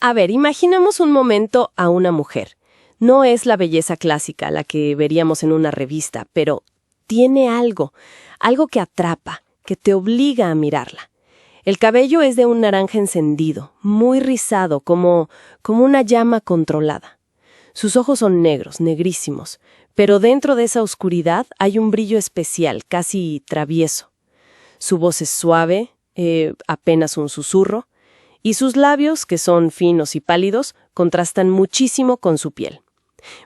A ver, imaginemos un momento a una mujer. No es la belleza clásica, la que veríamos en una revista, pero tiene algo que atrapa, que te obliga a mirarla. El cabello es de un naranja encendido, muy rizado, como una llama controlada. Sus ojos son negros, negrísimos, pero dentro de esa oscuridad hay un brillo especial, casi travieso. Su voz es suave, apenas un susurro, y sus labios, que son finos y pálidos, contrastan muchísimo con su piel.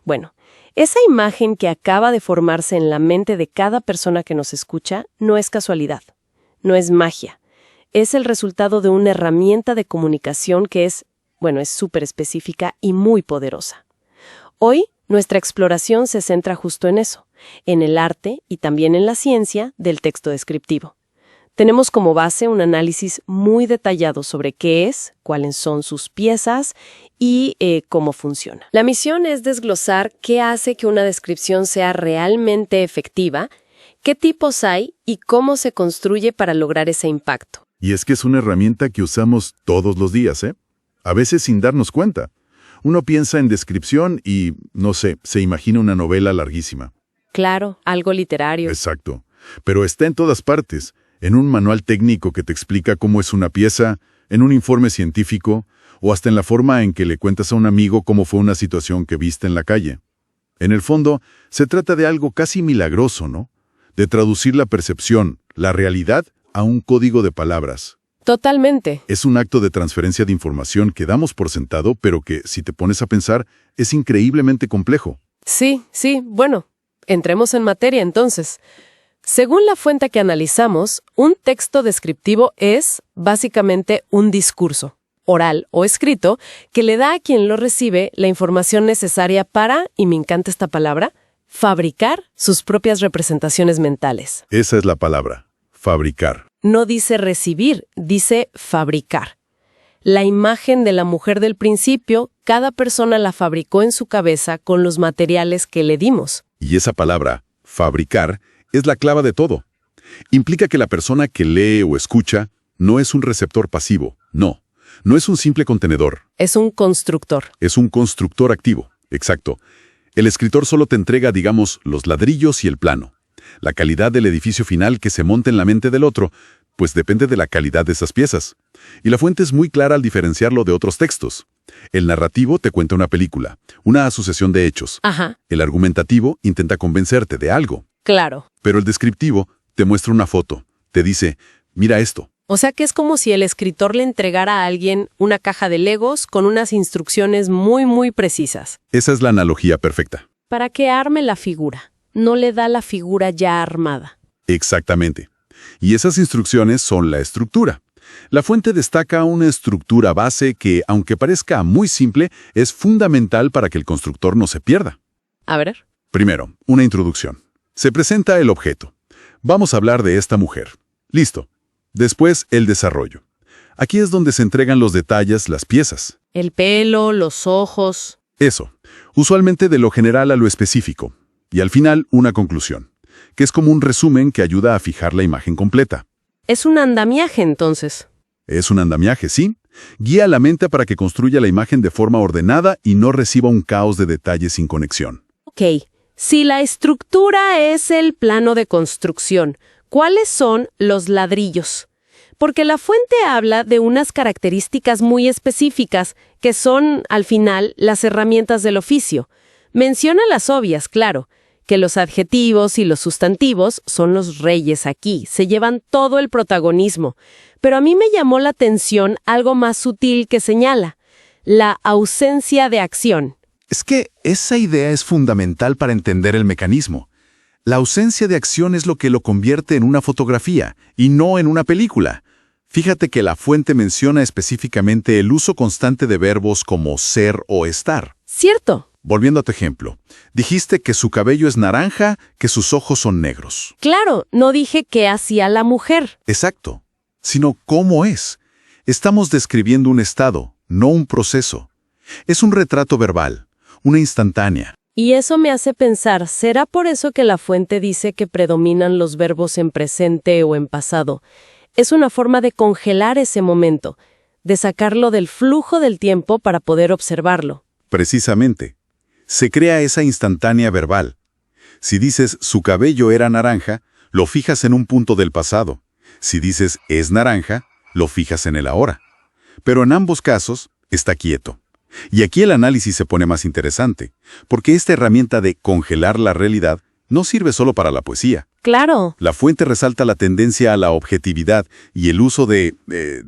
Bueno, esa imagen que acaba de formarse en la mente de cada persona que nos escucha no es casualidad, no es magia. Es el resultado de una herramienta de comunicación que es súper específica y muy poderosa. Hoy, nuestra exploración se centra justo en eso, en el arte y también en la ciencia del texto descriptivo. Tenemos como base un análisis muy detallado sobre qué es, cuáles son sus piezas y cómo funciona. La misión es desglosar qué hace que una descripción sea realmente efectiva, qué tipos hay y cómo se construye para lograr ese impacto. Y es que es una herramienta que usamos todos los días, ¿eh? A veces sin darnos cuenta. Uno piensa en descripción y, no sé, se imagina una novela larguísima. Claro, algo literario. Exacto. Pero está en todas partes. En un manual técnico que te explica cómo es una pieza, en un informe científico, o hasta en la forma en que le cuentas a un amigo cómo fue una situación que viste en la calle. En el fondo, se trata de algo casi milagroso, ¿no? De traducir la percepción, la realidad, a un código de palabras. Totalmente. Es un acto de transferencia de información que damos por sentado, pero que, si te pones a pensar, es increíblemente complejo. Sí, bueno, entremos en materia entonces. Según la fuente que analizamos, un texto descriptivo es, básicamente, un discurso, oral o escrito, que le da a quien lo recibe la información necesaria para, y me encanta esta palabra, fabricar sus propias representaciones mentales. Esa es la palabra, fabricar. No dice recibir, dice fabricar. La imagen de la mujer del principio, cada persona la fabricó en su cabeza con los materiales que le dimos. Y esa palabra, fabricar, es la clave de todo. Implica que la persona que lee o escucha no es un receptor pasivo, no es un simple contenedor. Es un constructor. Es un constructor activo, exacto. El escritor solo te entrega, digamos, los ladrillos y el plano. La calidad del edificio final que se monta en la mente del otro, pues depende de la calidad de esas piezas. Y la fuente es muy clara al diferenciarlo de otros textos. El narrativo te cuenta una película, una asociación de hechos. Ajá. El argumentativo intenta convencerte de algo. Claro. Pero el descriptivo te muestra una foto, te dice, mira esto. O sea que es como si el escritor le entregara a alguien una caja de Legos con unas instrucciones muy, muy precisas. Esa es la analogía perfecta. Para que arme la figura. No le da la figura ya armada. Exactamente. Y esas instrucciones son la estructura. La fuente destaca una estructura base que, aunque parezca muy simple, es fundamental para que el constructor no se pierda. A ver. Primero, una introducción. Se presenta el objeto. Vamos a hablar de esta mujer. Listo. Después, el desarrollo. Aquí es donde se entregan los detalles, las piezas. El pelo, los ojos. Eso. Usualmente de lo general a lo específico. Y al final, una conclusión, que es como un resumen que ayuda a fijar la imagen completa. Es un andamiaje, entonces. Es un andamiaje, sí. Guía a la mente para que construya la imagen de forma ordenada y no reciba un caos de detalles sin conexión. Ok. Si la estructura es el plano de construcción, ¿cuáles son los ladrillos? Porque la fuente habla de unas características muy específicas que son, al final, las herramientas del oficio. Menciona las obvias, claro, que los adjetivos y los sustantivos son los reyes aquí, se llevan todo el protagonismo. Pero a mí me llamó la atención algo más sutil que señala, la ausencia de acción. Es que esa idea es fundamental para entender el mecanismo. La ausencia de acción es lo que lo convierte en una fotografía, y no en una película. Fíjate que la fuente menciona específicamente el uso constante de verbos como ser o estar. Cierto. Volviendo a tu ejemplo, dijiste que su cabello es naranja, que sus ojos son negros. Claro, no dije qué hacía la mujer. Exacto, sino cómo es. Estamos describiendo un estado, no un proceso. Es un retrato verbal, una instantánea. Y eso me hace pensar, ¿será por eso que la fuente dice que predominan los verbos en presente o en pasado? Es una forma de congelar ese momento, de sacarlo del flujo del tiempo para poder observarlo. Precisamente. Se crea esa instantánea verbal. Si dices su cabello era naranja, lo fijas en un punto del pasado. Si dices es naranja, lo fijas en el ahora. Pero en ambos casos, está quieto. Y aquí el análisis se pone más interesante, porque esta herramienta de congelar la realidad no sirve solo para la poesía. Claro. La fuente resalta la tendencia a la objetividad y el uso de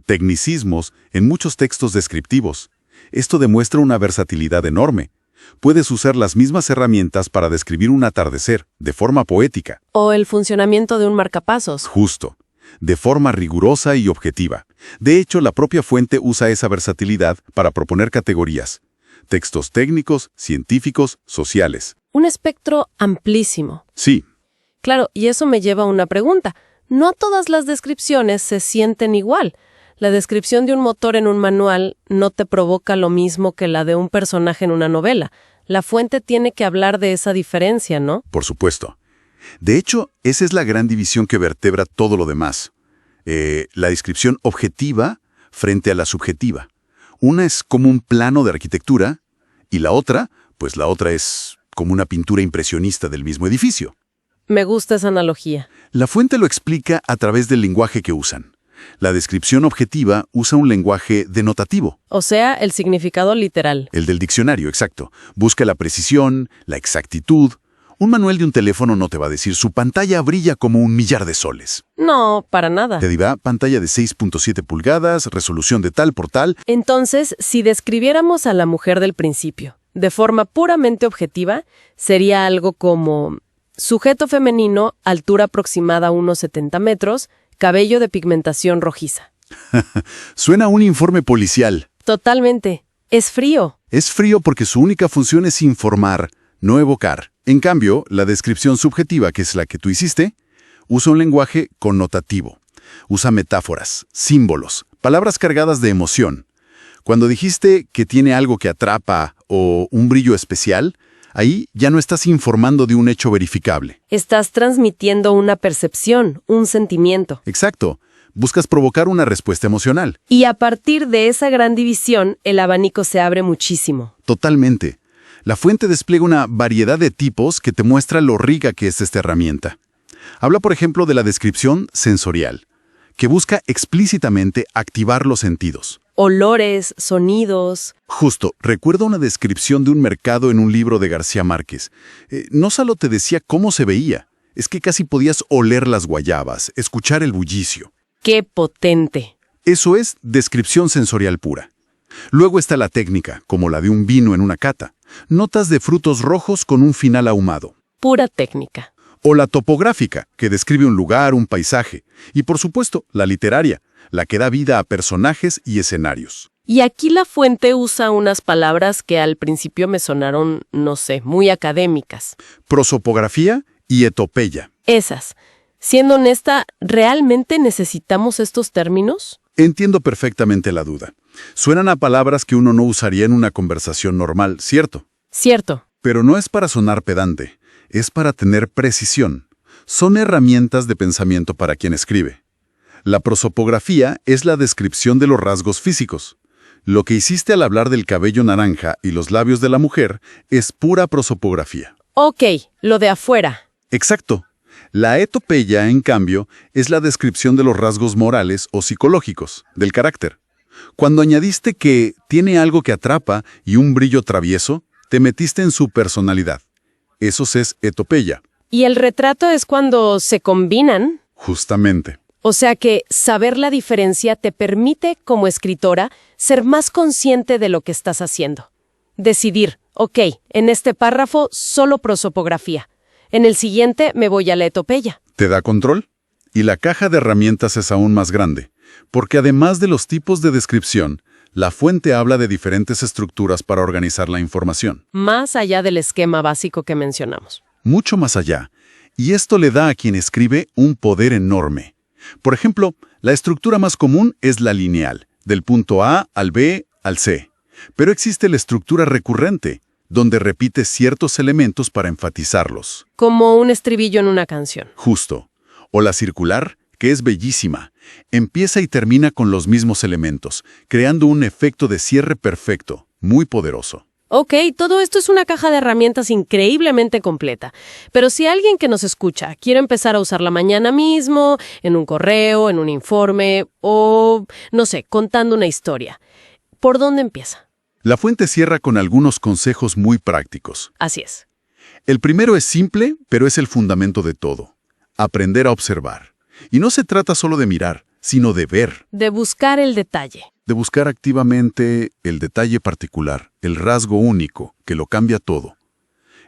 tecnicismos en muchos textos descriptivos. Esto demuestra una versatilidad enorme. Puedes usar las mismas herramientas para describir un atardecer, de forma poética. O el funcionamiento de un marcapasos. Justo. De forma rigurosa y objetiva. De hecho, la propia fuente usa esa versatilidad para proponer categorías. Textos técnicos, científicos, sociales. Un espectro amplísimo. Sí. Claro, y eso me lleva a una pregunta. No todas las descripciones se sienten igual. La descripción de un motor en un manual no te provoca lo mismo que la de un personaje en una novela. La fuente tiene que hablar de esa diferencia, ¿no? Por supuesto. De hecho, esa es la gran división que vertebra todo lo demás. La descripción objetiva frente a la subjetiva. Una es como un plano de arquitectura y la otra es como una pintura impresionista del mismo edificio. Me gusta esa analogía. La fuente lo explica a través del lenguaje que usan. La descripción objetiva usa un lenguaje denotativo. O sea, el significado literal. El del diccionario, exacto. Busca la precisión, la exactitud. Un manual de un teléfono no te va a decir su pantalla brilla como 1.000.000 de soles. No, para nada. Te dirá pantalla de 6.7 pulgadas, resolución de tal por tal. Entonces, si describiéramos a la mujer del principio, de forma puramente objetiva, sería algo como sujeto femenino, altura aproximada a unos 70 metros, cabello de pigmentación rojiza. Suena a un informe policial. Totalmente. Es frío. Es frío porque su única función es informar, no evocar. En cambio, la descripción subjetiva, que es la que tú hiciste, usa un lenguaje connotativo. Usa metáforas, símbolos, palabras cargadas de emoción. Cuando dijiste que tiene algo que atrapa o un brillo especial, ahí ya no estás informando de un hecho verificable. Estás transmitiendo una percepción, un sentimiento. Exacto. Buscas provocar una respuesta emocional. Y a partir de esa gran división, el abanico se abre muchísimo. Totalmente. La fuente despliega una variedad de tipos que te muestra lo rica que es esta herramienta. Habla, por ejemplo, de la descripción sensorial, que busca explícitamente activar los sentidos. Olores, sonidos. Justo, recuerdo una descripción de un mercado en un libro de García Márquez. No solo te decía cómo se veía, es que casi podías oler las guayabas, escuchar el bullicio. ¡Qué potente! Eso es descripción sensorial pura. Luego está la técnica, como la de un vino en una cata. Notas de frutos rojos con un final ahumado. Pura técnica. O la topográfica, que describe un lugar, un paisaje. Y por supuesto, la literaria, la que da vida a personajes y escenarios. Y aquí la fuente usa unas palabras que al principio me sonaron, no sé, muy académicas. Prosopografía y etopeya. Esas. Siendo honesta, ¿realmente necesitamos estos términos? Entiendo perfectamente la duda. Suenan a palabras que uno no usaría en una conversación normal, ¿cierto? Cierto. Pero no es para sonar pedante, es para tener precisión. Son herramientas de pensamiento para quien escribe. La prosopografía es la descripción de los rasgos físicos. Lo que hiciste al hablar del cabello naranja y los labios de la mujer es pura prosopografía. Ok, lo de afuera. Exacto. La etopeya, en cambio, es la descripción de los rasgos morales o psicológicos, del carácter. Cuando añadiste que tiene algo que atrapa y un brillo travieso, te metiste en su personalidad. Eso es etopeya. ¿Y el retrato es cuando se combinan? Justamente. O sea que saber la diferencia te permite, como escritora, ser más consciente de lo que estás haciendo. Decidir, ok, en este párrafo solo prosopografía. En el siguiente me voy a la etopeya. ¿Te da control? Y la caja de herramientas es aún más grande, porque además de los tipos de descripción, la fuente habla de diferentes estructuras para organizar la información. Más allá del esquema básico que mencionamos. Mucho más allá. Y esto le da a quien escribe un poder enorme. Por ejemplo, la estructura más común es la lineal, del punto A al B al C. Pero existe la estructura recurrente, donde repite ciertos elementos para enfatizarlos. Como un estribillo en una canción. Justo. O la circular, que es bellísima. Empieza y termina con los mismos elementos, creando un efecto de cierre perfecto, muy poderoso. Ok, todo esto es una caja de herramientas increíblemente completa. Pero si alguien que nos escucha quiere empezar a usarla mañana mismo, en un correo, en un informe o, no sé, contando una historia, ¿por dónde empieza? La fuente cierra con algunos consejos muy prácticos. Así es. El primero es simple, pero es el fundamento de todo. Aprender a observar. Y no se trata solo de mirar, sino de ver. De buscar el detalle. De buscar activamente el detalle particular, el rasgo único, que lo cambia todo.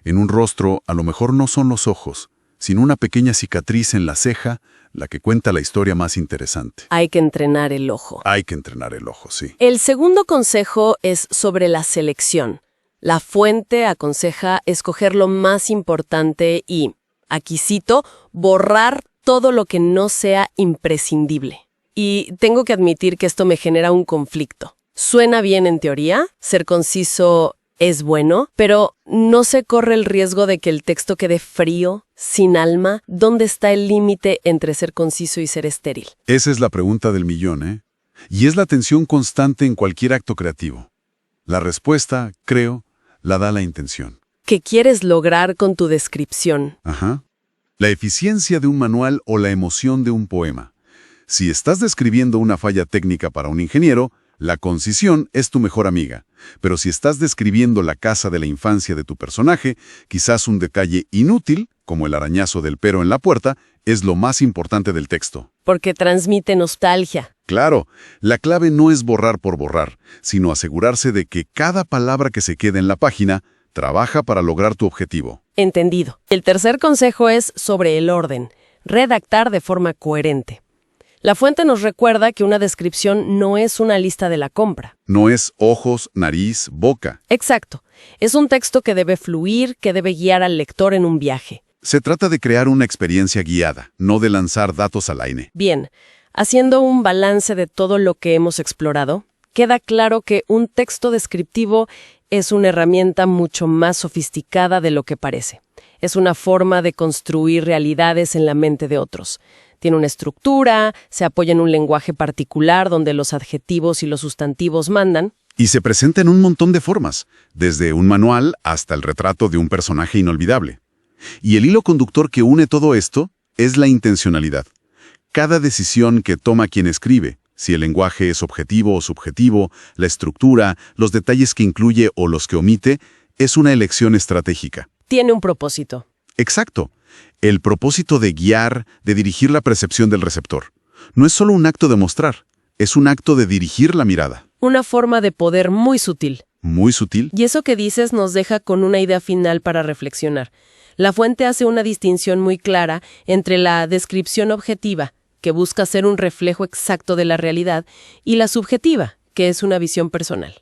En un rostro, a lo mejor no son los ojos, sino una pequeña cicatriz en la ceja, la que cuenta la historia más interesante. Hay que entrenar el ojo. Hay que entrenar el ojo, sí. El segundo consejo es sobre la selección. La fuente aconseja escoger lo más importante y, aquí cito, borrar todo lo que no sea imprescindible. Y tengo que admitir que esto me genera un conflicto. Suena bien en teoría, ser conciso es bueno, pero ¿no se corre el riesgo de que el texto quede frío, sin alma? ¿Dónde está el límite entre ser conciso y ser estéril? Esa es la pregunta del millón, ¿eh? Y es la tensión constante en cualquier acto creativo. La respuesta, creo, la da la intención. ¿Qué quieres lograr con tu descripción? Ajá. La eficiencia de un manual o la emoción de un poema. Si estás describiendo una falla técnica para un ingeniero, la concisión es tu mejor amiga. Pero si estás describiendo la casa de la infancia de tu personaje, quizás un detalle inútil, como el arañazo del pero en la puerta, es lo más importante del texto. Porque transmite nostalgia. Claro, la clave no es borrar por borrar, sino asegurarse de que cada palabra que se queda en la página trabaja para lograr tu objetivo. Entendido. El tercer consejo es sobre el orden. Redactar de forma coherente. La fuente nos recuerda que una descripción no es una lista de la compra. No es ojos, nariz, boca. Exacto. Es un texto que debe fluir, que debe guiar al lector en un viaje. Se trata de crear una experiencia guiada, no de lanzar datos al aire. Bien, haciendo un balance de todo lo que hemos explorado, queda claro que un texto descriptivo es una herramienta mucho más sofisticada de lo que parece. Es una forma de construir realidades en la mente de otros. Tiene una estructura, se apoya en un lenguaje particular donde los adjetivos y los sustantivos mandan. Y se presenta en un montón de formas, desde un manual hasta el retrato de un personaje inolvidable. Y el hilo conductor que une todo esto es la intencionalidad. Cada decisión que toma quien escribe, si el lenguaje es objetivo o subjetivo, la estructura, los detalles que incluye o los que omite, es una elección estratégica. Tiene un propósito. Exacto. El propósito de guiar, de dirigir la percepción del receptor. No es solo un acto de mostrar, es un acto de dirigir la mirada. Una forma de poder muy sutil. Muy sutil. Y eso que dices nos deja con una idea final para reflexionar. La fuente hace una distinción muy clara entre la descripción objetiva, que busca ser un reflejo exacto de la realidad, y la subjetiva, que es una visión personal.